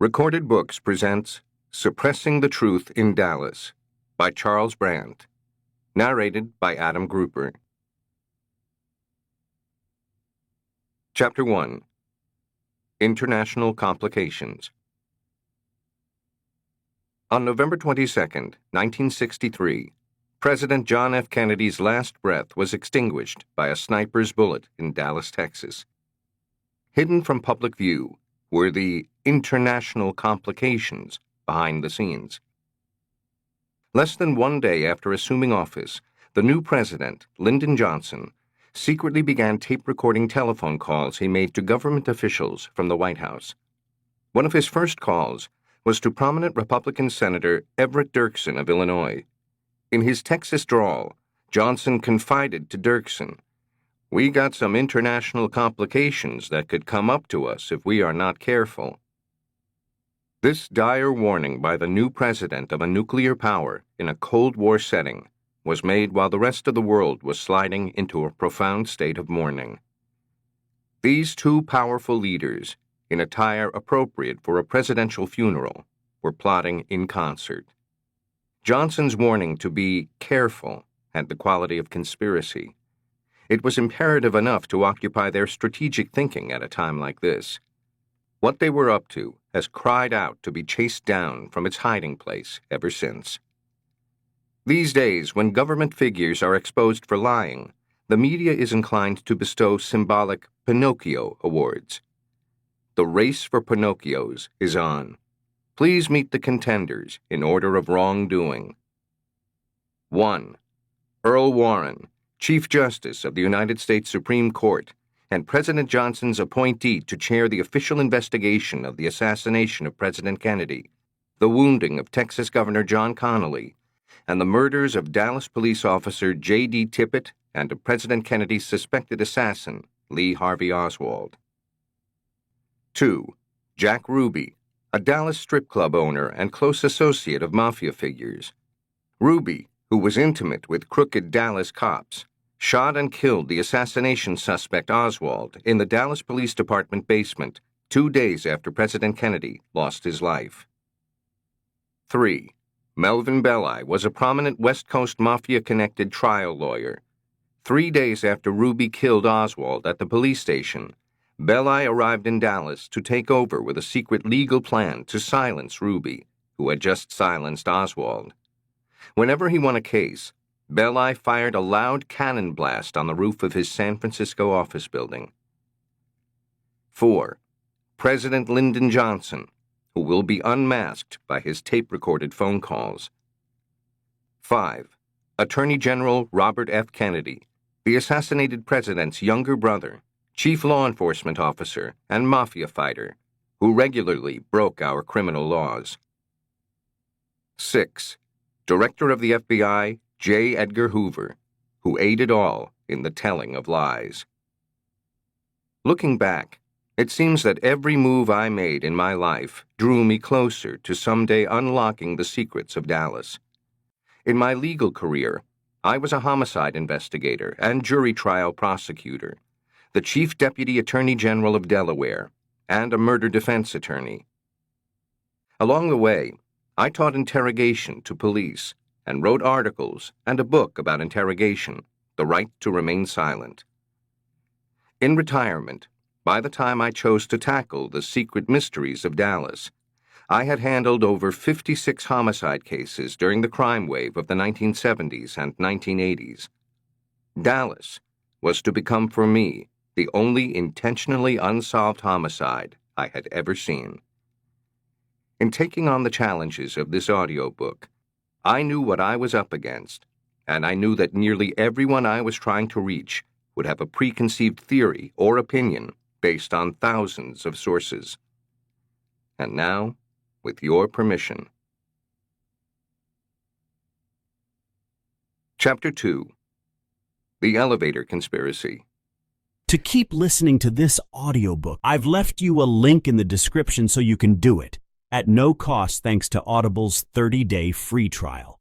Recorded Books presents Suppressing the Truth in Dallas by Charles Brandt. Narrated by Adam Grouper. Chapter 1. International Complications. On November 22, 1963, President John F. Kennedy's last breath was extinguished by a sniper's bullet in Dallas, Texas. Hidden from public view were the international complications behind the scenes. Less than one day after assuming office, the new president, Lyndon Johnson, secretly began tape-recording telephone calls he made to government officials from the White House. One of his first calls was to prominent Republican Senator Everett Dirksen of Illinois. In his Texas drawl, Johnson confided to Dirksen, "We got some international complications that could come up to us if we are not careful." This dire warning by the new president of a nuclear power in a Cold War setting was made while the rest of the world was sliding into a profound state of mourning. These two powerful leaders, in attire appropriate for a presidential funeral, were plotting in concert. Johnson's warning to be careful had the quality of conspiracy. It was imperative enough to occupy their strategic thinking at a time like this. What they were up to has cried out to be chased down from its hiding place ever since. These days, when government figures are exposed for lying, the media is inclined to bestow symbolic Pinocchio awards. The race for Pinocchios is on. Please meet the contenders in order of wrongdoing. 1. Earl Warren, Chief Justice of the United States Supreme Court, and President Johnson's appointee to chair the official investigation of the assassination of President Kennedy, the wounding of Texas Governor John Connally, and the murders of Dallas police officer J.D. Tippit and of President Kennedy's suspected assassin, Lee Harvey Oswald. 2. Jack Ruby, a Dallas strip club owner and close associate of mafia figures. Ruby, who was intimate with crooked Dallas cops, shot and killed the assassination suspect Oswald in the Dallas Police Department basement 2 days after President Kennedy lost his life. 3. Melvin Belli was a prominent West Coast mafia-connected trial lawyer. 3 days after Ruby killed Oswald at the police station, Belli arrived in Dallas to take over with a secret legal plan to silence Ruby, who had just silenced Oswald. Whenever he won a case, Belli fired a loud cannon blast on the roof of his San Francisco office building. 4. President Lyndon Johnson, who will be unmasked by his tape-recorded phone calls. 5. Attorney General Robert F. Kennedy, the assassinated president's younger brother, chief law enforcement officer, and mafia fighter, who regularly broke our criminal laws. 6. Director of the FBI, J. Edgar Hoover, who aided all in the telling of lies. Looking back, it seems that every move I made in my life drew me closer to someday unlocking the secrets of Dallas. In my legal career, I was a homicide investigator and jury trial prosecutor, the Chief Deputy Attorney General of Delaware, and a murder defense attorney. Along the way, I taught interrogation to police and wrote articles and a book about interrogation, The Right to Remain Silent. In retirement, by the time I chose to tackle the secret mysteries of Dallas, I had handled over 56 homicide cases during the crime wave of the 1970s and 1980s. Dallas was to become for me the only intentionally unsolved homicide I had ever seen. In taking on the challenges of this audiobook, I knew what I was up against, and I knew that nearly everyone I was trying to reach would have a preconceived theory or opinion based on thousands of sources. And now, with your permission. Chapter 2. The Elevator Conspiracy. To keep listening to this audiobook, I've left you a link in the description so you can do it, at no cost thanks to Audible's 30-day free trial.